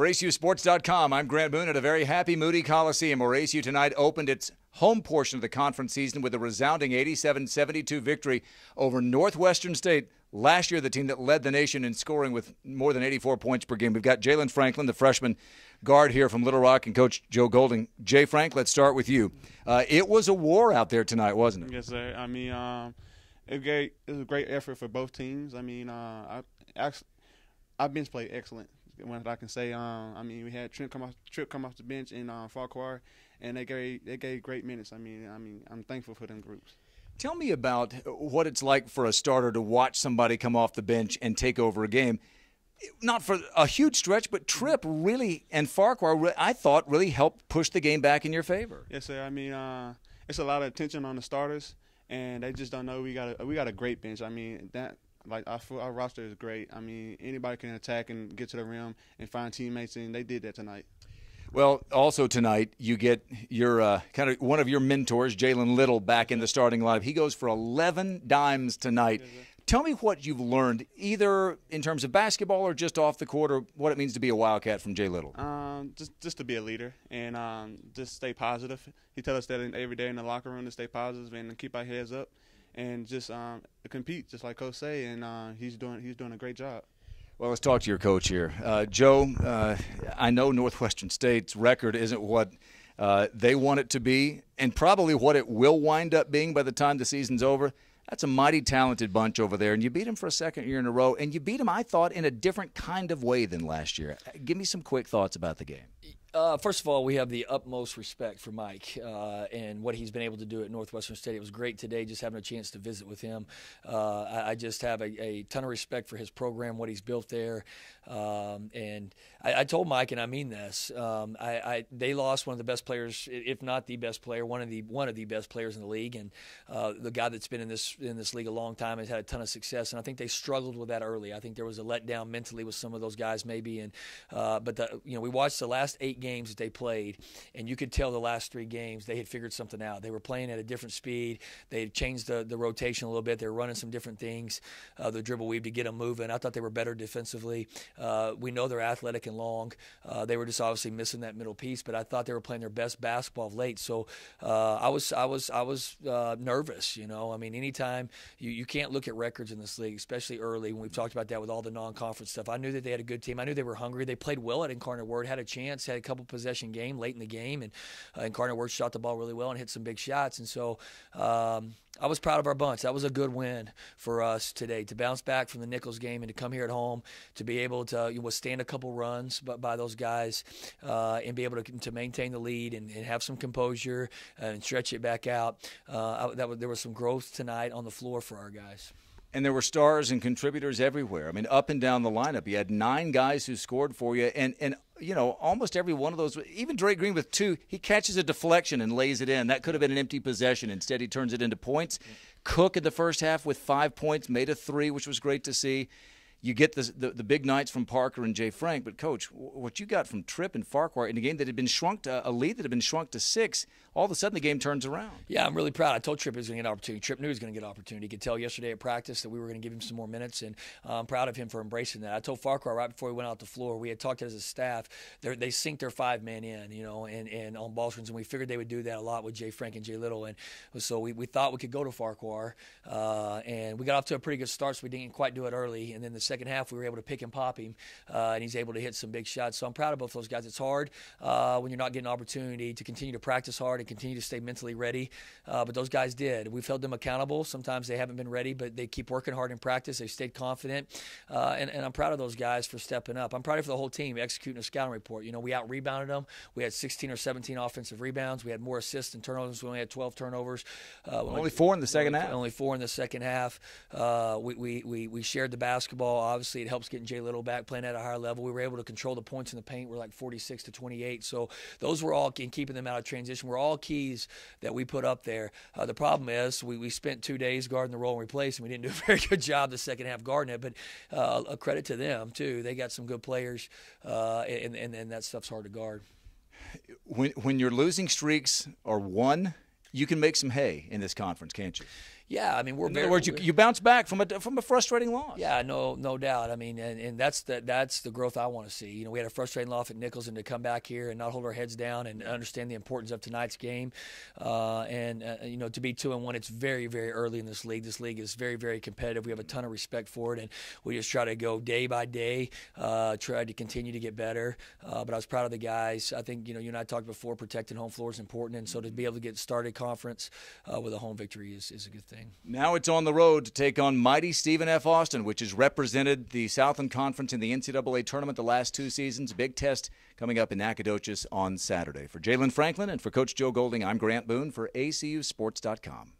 For ACUSports.com, I'm Grant Boone at a very happy Moody Coliseum, where ACU tonight opened its home portion of the conference season with a resounding 87-72 victory over Northwestern State. Last year, the team that led the nation in scoring with more than 84 points per game. We've got Jalen Franklin, the freshman guard here from Little Rock, and Coach Joe Golding. Jay Frank, let's start with you. It was a war out there tonight, wasn't it? Yes, sir. I mean, it was a great effort for both teams. I mean, our bench played excellent. What I can say, I mean, we had Trip come off the bench in Farquhar, and they gave great minutes. I mean, I'm thankful for them groups. Tell me about what it's like for a starter to watch somebody come off the bench and take over a game. Not for a huge stretch, but Tripp really and Farquhar, I thought, really helped push the game back in your favor. Yes, sir. I mean, it's a lot of attention on the starters, and they just don't know we got a great bench. I mean, our roster is great. I mean, anybody can attack and get to the rim and find teammates, and they did that tonight. Well, also tonight, you get your kind of one of your mentors, Jalen Little, back in the starting lineup. He goes for 11 dimes tonight. Tell me what you've learned, either in terms of basketball or just off the court, or what it means to be a Wildcat from Jay Little. Just to be a leader and just stay positive. He tells us that every day in the locker room to stay positive and keep our heads up and just compete, just like Coach say. And he's doing a great job. Well, let's talk to your coach here. Joe, I know Northwestern State's record isn't what they want it to be and probably what it will wind up being by the time the season's over. That's a mighty talented bunch over there, and you beat them for a second year in a row, and you beat them, I thought, in a different kind of way than last year. Give me some quick thoughts about the game. First of all, we have the utmost respect for Mike and what he's been able to do at Northwestern State. It was great today just having a chance to visit with him. I just have a ton of respect for his program, what he's built there. And I told Mike, and I mean this, they lost one of the best players, if not the best player, one of the best players in the league, and the guy that's been in this league a long time has had a ton of success. And I think they struggled with that early. I think there was a letdown mentally with some of those guys maybe. And but we watched the last 8 games that they played, and you could tell the last 3 games they had figured something out. They were playing at a different speed. They had changed the rotation a little bit. They were running some different things, the dribble weave to get them moving. I thought they were better defensively. We know they're athletic and long. They were just obviously missing that middle piece, but I thought they were playing their best basketball of late. So I was nervous. I mean, anytime you can't look at records in this league, especially early when we've talked about that with all the non-conference stuff. I knew that they had a good team. I knew they were hungry. They played well at Incarnate Word, had a chance, had a couple possession game late in the game, and Incarnate Word shot the ball really well and hit some big shots. And so I was proud of our bunch. That was a good win for us today, to bounce back from the Nichols game and to come here at home, to be able to withstand a couple runs by those guys and be able to maintain the lead and have some composure and stretch it back out. There was some growth tonight on the floor for our guys. And there were stars and contributors everywhere. I mean, up and down the lineup. You had 9 guys who scored for you, and almost every one of those, even Drake Green with 2, he catches a deflection and lays it in. That could have been an empty possession. Instead, he turns it into points. Cook in the first half with 5 points, made a 3, which was great to see. You get the big nights from Parker and Jay Frank, but, Coach, what you got from Tripp and Farquhar in a game that had been shrunk to a lead that had been shrunk to 6, all of a sudden the game turns around. Yeah, I'm really proud. I told Tripp he was going to get an opportunity. Tripp knew he was going to get an opportunity. He could tell yesterday at practice that we were going to give him some more minutes, and I'm proud of him for embracing that. I told Farquhar right before he went out the floor, we had talked as a staff, they sink their 5-man in, and on ball screens, and we figured they would do that a lot with Jay Frank and Jay Little, and so we thought we could go to Farquhar, and we got off to a pretty good start, so we didn't quite do it early, and then the second half we were able to pick and pop him, and he's able to hit some big shots. So I'm proud of both those guys. It's hard when you're not getting an opportunity to continue to practice hard and continue to stay mentally ready, but those guys did. We've held them accountable. Sometimes they haven't been ready, but they keep working hard in practice. They've stayed confident, and I'm proud of those guys for stepping up. I'm proud of the whole team executing a scouting report. We out-rebounded them. We had 16 or 17 offensive rebounds. We had more assists and turnovers. We only had 12 turnovers. Only 4 in the second half. Only 4 in the second half. We shared the basketball. Obviously, it helps getting Jay Little back playing at a higher level. We were able to control the points in the paint. We're like 46-28. So those were all, in keeping them out of transition, were all keys that we put up there. The problem is we spent 2 days guarding the roll and replace, and we didn't do a very good job the second half guarding it. But a credit to them, too. They got some good players, and that stuff's hard to guard. When your losing streaks are 1, you can make some hay in this conference, can't you? Yeah, I mean, we're In very. other words, you bounce back from a frustrating loss. Yeah, no doubt. I mean, and that's the growth I want to see. You know, we had a frustrating loss at Nichols, and to come back here and not hold our heads down and understand the importance of tonight's game, and you know, to be 2-1, it's very, very early in this league. This league is very, very competitive. We have a ton of respect for it, and we just try to go day by day, try to continue to get better. But I was proud of the guys. I think, you know, you and I talked before, protecting home floor is important, and so to be able to get started conference with a home victory is a good thing. Now it's on the road to take on mighty Stephen F. Austin, which has represented the Southland Conference in the NCAA tournament the last 2 seasons. Big test coming up in Nacogdoches on Saturday. For Jalen Franklin and for Coach Joe Golding, I'm Grant Boone for ACUSports.com.